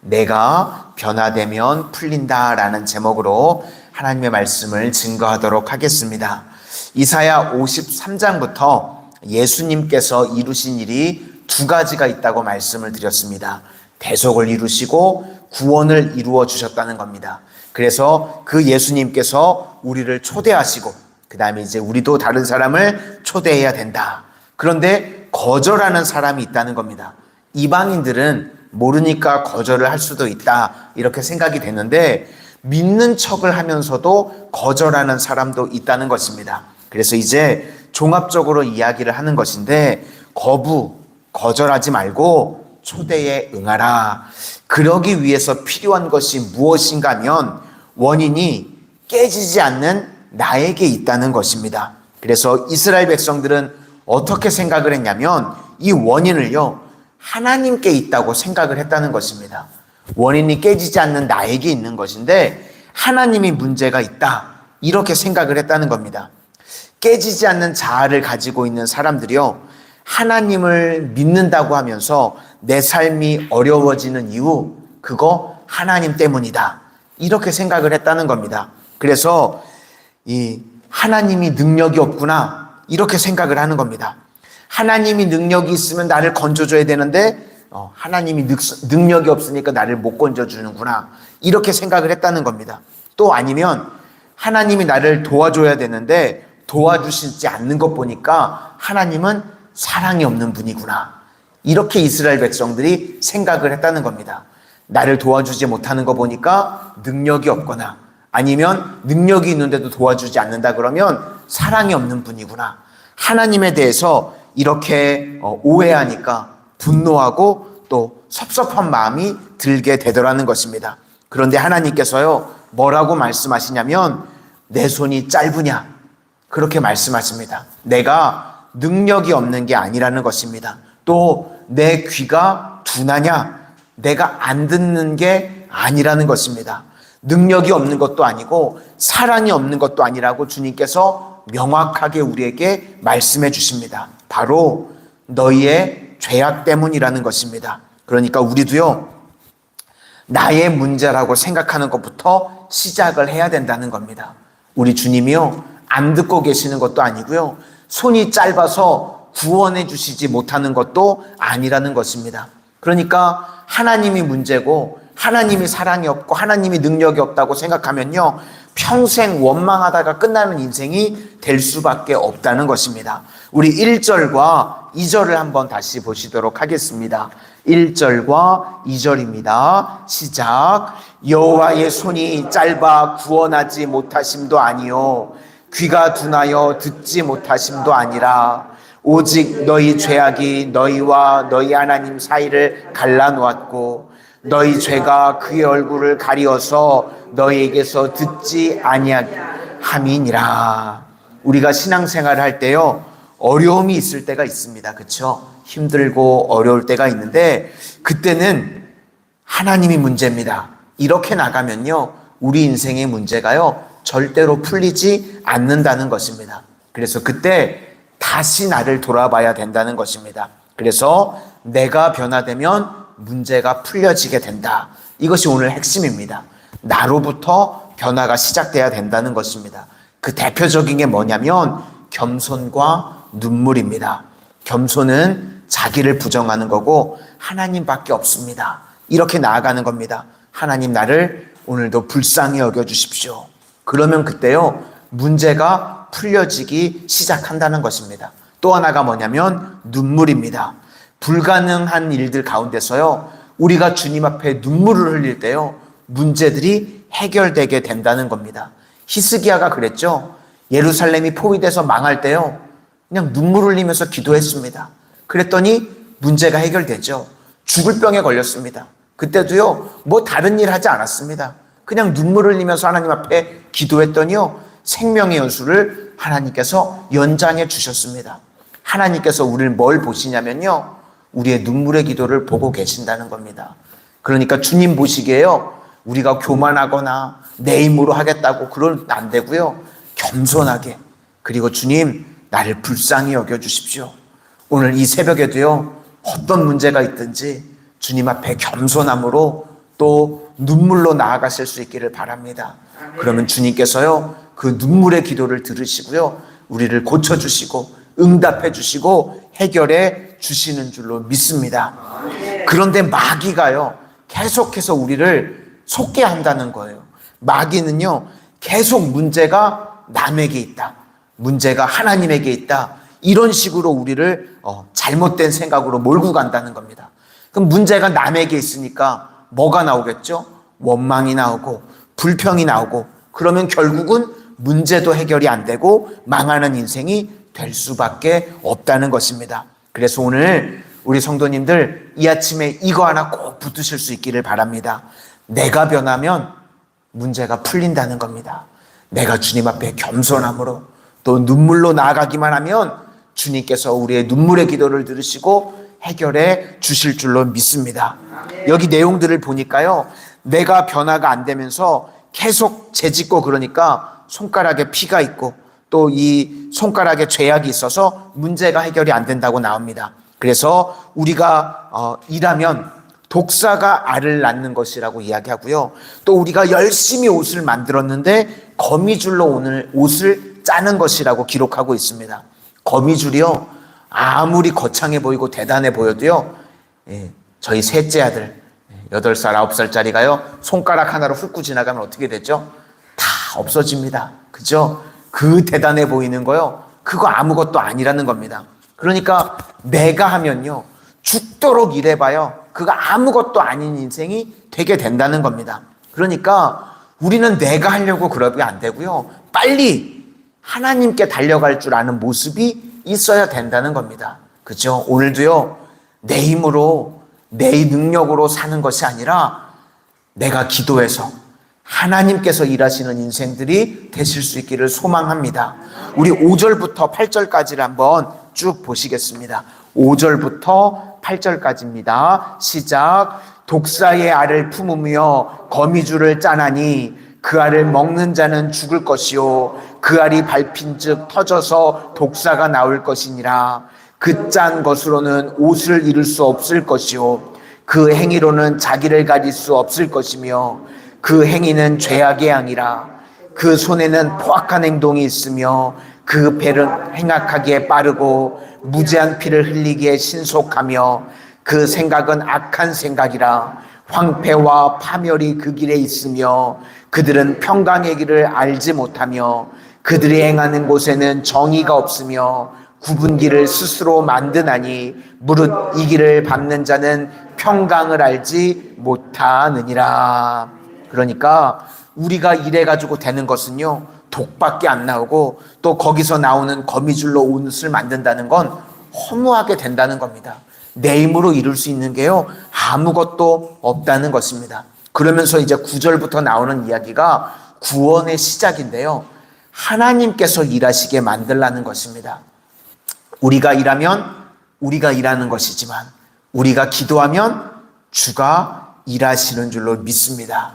내가 변화되면 풀린다라는 제목으로 하나님의 말씀을 증거하도록 하겠습니다. 이사야 53장부터 예수님께서 이루신 일이 두 가지가 있다고 말씀을 드렸습니다. 대속을 이루시고 구원을 이루어 주셨다는 겁니다. 그래서 그 예수님께서 우리를 초대하시고 그 다음에 이제 우리도 다른 사람을 초대해야 된다. 그런데 거절하는 사람이 있다는 겁니다. 이방인들은 모르니까 거절을 할 수도 있다 이렇게 생각이 되는데 믿는 척을 하면서도 거절하는 사람도 있다는 것입니다. 그래서 이제 종합적으로 이야기를 하는 것인데 거절하지 말고 초대에 응하라. 그러기 위해서 필요한 것이 무엇인가 하면 원인이 깨지지 않는 나에게 있다는 것입니다. 그래서 이스라엘 백성들은 어떻게 생각을 했냐면 이 원인을요 하나님께 있다고 생각을 했다는 것입니다. 원인이 깨지지 않는 나에게 있는 것인데 하나님이 문제가 있다 이렇게 생각을 했다는 겁니다. 깨지지 않는 자아를 가지고 있는 사람들이요 하나님을 믿는다고 하면서 내 삶이 어려워지는 이유 그거 하나님 때문이다 이렇게 생각을 했다는 겁니다. 그래서 이 하나님이 능력이 없구나 이렇게 생각을 하는 겁니다. 하나님이 능력이 있으면 나를 건져줘야 되는데 하나님이 능력이 없으니까 나를 못 건져주는구나 이렇게 생각을 했다는 겁니다. 또 아니면 하나님이 나를 도와줘야 되는데 도와주시지 않는 것 보니까 하나님은 사랑이 없는 분이구나 이렇게 이스라엘 백성들이 생각을 했다는 겁니다. 나를 도와주지 못하는 거 보니까 능력이 없거나 아니면 능력이 있는데도 도와주지 않는다 그러면 사랑이 없는 분이구나. 하나님에 대해서 이렇게 오해하니까 분노하고 또 섭섭한 마음이 들게 되더라는 것입니다. 그런데 하나님께서요 뭐라고 말씀하시냐면 내 손이 짧으냐 그렇게 말씀하십니다. 내가 능력이 없는 게 아니라는 것입니다. 또 내 귀가 둔하냐 내가 안 듣는 게 아니라는 것입니다. 능력이 없는 것도 아니고 사랑이 없는 것도 아니라고 주님께서 명확하게 우리에게 말씀해 주십니다. 바로 너희의 죄악 때문이라는 것입니다. 그러니까 우리도요 나의 문제라고 생각하는 것부터 시작을 해야 된다는 겁니다. 우리 주님이요 안 듣고 계시는 것도 아니고요 손이 짧아서 구원해 주시지 못하는 것도 아니라는 것입니다. 그러니까 하나님이 문제고 하나님이 사랑이 없고 하나님이 능력이 없다고 생각하면요 평생 원망하다가 끝나는 인생이 될 수밖에 없다는 것입니다. 우리 1절과 2절을 한번 다시 보시도록 하겠습니다. 1절과 2절입니다. 시작. 여호와의 손이 짧아 구원하지 못하심도 아니요 귀가 둔하여 듣지 못하심도 아니라 오직 너희 죄악이 너희와 너희 하나님 사이를 갈라놓았고 너희 죄가 그의 얼굴을 가리어서 너희에게서 듣지 아니함이니라. 우리가 신앙생활을 할 때요 어려움이 있을 때가 있습니다. 그렇죠? 힘들고 어려울 때가 있는데 그때는 하나님이 문제입니다. 이렇게 나가면요 우리 인생의 문제가요 절대로 풀리지 않는다는 것입니다. 그래서 그때 다시 나를 돌아봐야 된다는 것입니다. 그래서 내가 변화되면 문제가 풀려지게 된다. 이것이 오늘 핵심입니다. 나로부터 변화가 시작돼야 된다는 것입니다. 그 대표적인 게 뭐냐면 겸손과 눈물입니다. 겸손은 자기를 부정하는 거고 하나님밖에 없습니다. 이렇게 나아가는 겁니다. 하나님 나를 오늘도 불쌍히 여겨주십시오. 그러면 그때요 문제가 풀려지기 시작한다는 것입니다. 또 하나가 뭐냐면 눈물입니다. 불가능한 일들 가운데서요 우리가 주님 앞에 눈물을 흘릴 때요 문제들이 해결되게 된다는 겁니다. 히스기야가 그랬죠. 예루살렘이 포위돼서 망할 때요 그냥 눈물 흘리면서 기도했습니다. 그랬더니 문제가 해결되죠. 죽을 병에 걸렸습니다. 그때도요 뭐 다른 일 하지 않았습니다. 그냥 눈물 흘리면서 하나님 앞에 기도했더니요 생명의 연수를 하나님께서 연장해 주셨습니다. 하나님께서 우리를 뭘 보시냐면요 우리의 눈물의 기도를 보고 계신다는 겁니다. 그러니까 주님 보시기에요 우리가 교만하거나 내 힘으로 하겠다고 그러면 안 되고요 겸손하게 그리고 주님 나를 불쌍히 여겨주십시오. 오늘 이 새벽에도요 어떤 문제가 있든지 주님 앞에 겸손함으로 또 눈물로 나아가실 수 있기를 바랍니다. 그러면 주님께서요, 그 눈물의 기도를 들으시고요, 우리를 고쳐주시고 응답해 주시고 해결해 주시는 줄로 믿습니다. 그런데 마귀가요, 계속해서 우리를 속게 한다는 거예요. 마귀는요, 계속 문제가 남에게 있다, 문제가 하나님에게 있다, 이런 식으로 우리를 잘못된 생각으로 몰고 간다는 겁니다. 그럼 문제가 남에게 있으니까 뭐가 나오겠죠? 원망이 나오고 불평이 나오고, 그러면 결국은 문제도 해결이 안 되고 망하는 인생이 될 수밖에 없다는 것입니다. 그래서 오늘 우리 성도님들 이 아침에 이거 하나 꼭 붙드실 수 있기를 바랍니다. 내가 변하면 문제가 풀린다는 겁니다. 내가 주님 앞에 겸손함으로 또 눈물로 나아가기만 하면 주님께서 우리의 눈물의 기도를 들으시고 해결해 주실 줄로 믿습니다. 여기 내용들을 보니까요, 내가 변화가 안 되면서 계속 재짓고 그러니까 손가락에 피가 있고 또 이 손가락에 죄악이 있어서 문제가 해결이 안 된다고 나옵니다. 그래서 우리가 일하면 독사가 알을 낳는 것이라고 이야기하고요. 또 우리가 열심히 옷을 만들었는데 거미줄로 오늘 옷을 짜는 것이라고 기록하고 있습니다. 거미줄이요, 아무리 거창해 보이고 대단해 보여도요, 저희 셋째 아들 8살, 9살짜리가요, 손가락 하나로 훑고 지나가면 어떻게 되죠? 다 없어집니다. 그죠? 그 대단해 보이는 거요, 그거 아무것도 아니라는 겁니다. 그러니까 내가 하면요, 죽도록 일해봐요, 그거 아무것도 아닌 인생이 되게 된다는 겁니다. 그러니까 우리는 내가 하려고 그러면 안 되고요, 빨리 하나님께 달려갈 줄 아는 모습이 있어야 된다는 겁니다. 그죠? 오늘도요, 내 힘으로 내 능력으로 사는 것이 아니라 내가 기도해서 하나님께서 일하시는 인생들이 되실 수 있기를 소망합니다. 우리 5절부터 8절까지를 한번 쭉 보시겠습니다. 5절부터 8절까지입니다. 시작. 독사의 알을 품으며 거미줄을 짜나니 그 알을 먹는 자는 죽을 것이요 그 알이 밟힌즉 터져서 독사가 나올 것이니라. 그 짠 것으로는 옷을 이룰 수 없을 것이요 그 행위로는 자기를 가질 수 없을 것이며 그 행위는 죄악의 양이라. 그 손에는 포악한 행동이 있으며 그 배는 행악하기에 빠르고 무죄한 피를 흘리기에 신속하며 그 생각은 악한 생각이라. 황폐와 파멸이 그 길에 있으며 그들은 평강의 길을 알지 못하며 그들이 행하는 곳에는 정의가 없으며 굽은 길을 스스로 만드나니 무릇 이 길을 밟는 자는 평강을 알지 못하느니라. 그러니까 우리가 이래가지고 되는 것은요, 독밖에 안 나오고 또 거기서 나오는 거미줄로 옷을 만든다는 건 허무하게 된다는 겁니다. 내 힘으로 이룰 수 있는 게요, 아무것도 없다는 것입니다. 그러면서 이제 9절부터 나오는 이야기가 구원의 시작인데요, 하나님께서 일하시게 만들라는 것입니다. 우리가 일하면 우리가 일하는 것이지만 우리가 기도하면 주가 일하시는 줄로 믿습니다.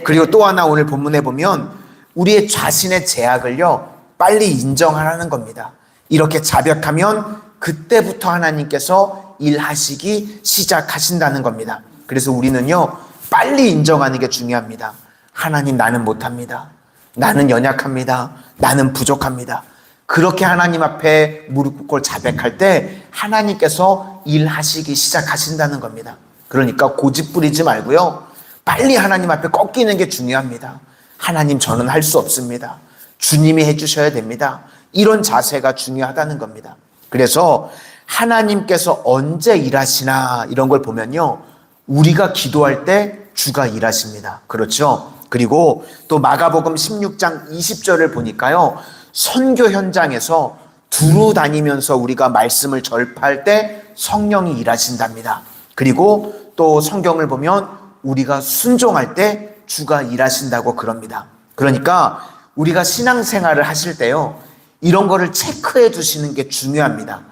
그리고 또 하나 오늘 본문에 보면 우리의 자신의 죄악을요, 빨리 인정하라는 겁니다. 이렇게 자백하면 그때부터 하나님께서 일하시기 시작하신다는 겁니다. 그래서 우리는요, 빨리 인정하는 게 중요합니다. 하나님, 나는 못합니다. 나는 연약합니다. 나는 부족합니다. 그렇게 하나님 앞에 무릎 꿇고 자백할 때 하나님께서 일하시기 시작하신다는 겁니다. 그러니까 고집 부리지 말고요, 빨리 하나님 앞에 꺾이는 게 중요합니다. 하나님, 저는 할 수 없습니다. 주님이 해주셔야 됩니다. 이런 자세가 중요하다는 겁니다. 그래서 하나님께서 언제 일하시나 이런 걸 보면요, 우리가 기도할 때 주가 일하십니다. 그렇죠? 그리고 또 마가복음 16장 20절을 보니까요, 선교 현장에서 두루 다니면서 우리가 말씀을 전파할 때 성령이 일하신답니다. 그리고 또 성경을 보면 우리가 순종할 때 주가 일하신다고 그럽니다. 그러니까 우리가 신앙생활을 하실 때요, 이런 거를 체크해 두시는 게 중요합니다.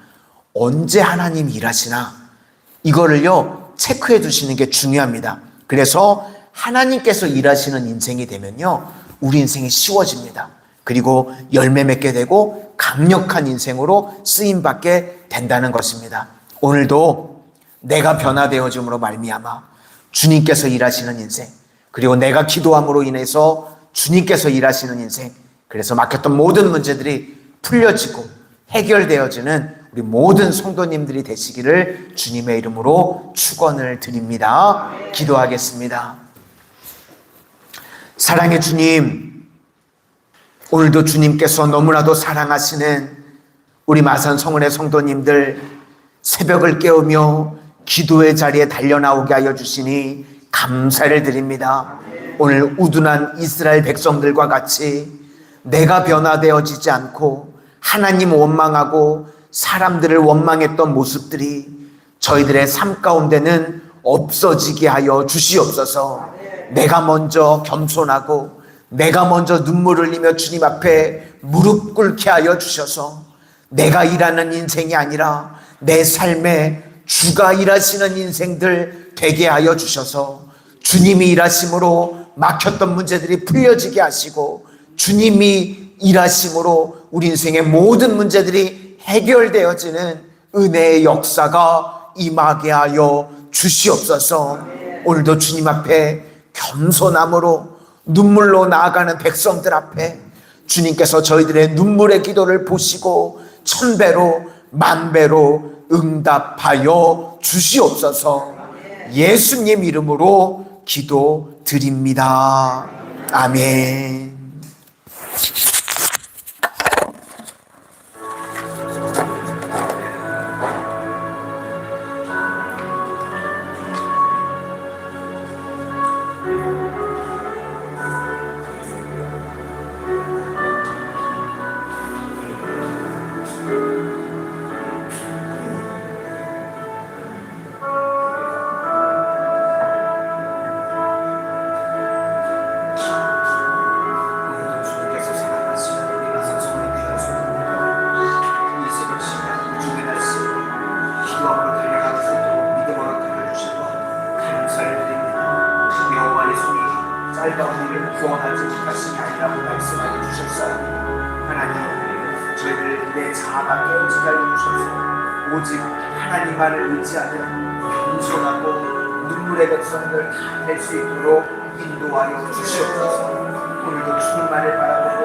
언제 하나님이 일하시나 이거를요, 체크해 두시는 게 중요합니다. 그래서 하나님께서 일하시는 인생이 되면요, 우리 인생이 쉬워집니다. 그리고 열매 맺게 되고 강력한 인생으로 쓰임받게 된다는 것입니다. 오늘도 내가 변화되어짐으로 말미암아 주님께서 일하시는 인생, 그리고 내가 기도함으로 인해서 주님께서 일하시는 인생, 그래서 막혔던 모든 문제들이 풀려지고 해결되어지는 우리 모든 성도님들이 되시기를 주님의 이름으로 축원을 드립니다. 기도하겠습니다. 사랑의 주님, 오늘도 주님께서 너무나도 사랑하시는 우리 마산 성원의 성도님들 새벽을 깨우며 기도의 자리에 달려나오게 하여 주시니 감사를 드립니다. 오늘 우둔한 이스라엘 백성들과 같이 내가 변화되어지지 않고 하나님 원망하고 사람들을 원망했던 모습들이 저희들의 삶 가운데는 없어지게 하여 주시옵소서. 내가 먼저 겸손하고 내가 먼저 눈물을 흘리며 주님 앞에 무릎 꿇게 하여 주셔서 내가 일하는 인생이 아니라 내 삶에 주가 일하시는 인생들 되게 하여 주셔서 주님이 일하심으로 막혔던 문제들이 풀려지게 하시고 주님이 일하심으로 우리 인생의 모든 문제들이 해결되어지는 은혜의 역사가 임하게 하여 주시옵소서. 오늘도 주님 앞에 겸손함으로 눈물로 나아가는 백성들 앞에 주님께서 저희들의 눈물의 기도를 보시고 천배로 만배로 응답하여 주시옵소서. 예수님 이름으로 기도드립니다. 아멘. 구원하지 못하시니 아니라고 말씀하여 주셨어요. 하나님, 저희들 내 자아가 깨어지게 하여 주셔서 오직 하나님만을 의지하는 겸손하고 눈물의 백성들 다 될 수 있도록 인도하여 주시옵소서. 오늘도 주님만을 바라보는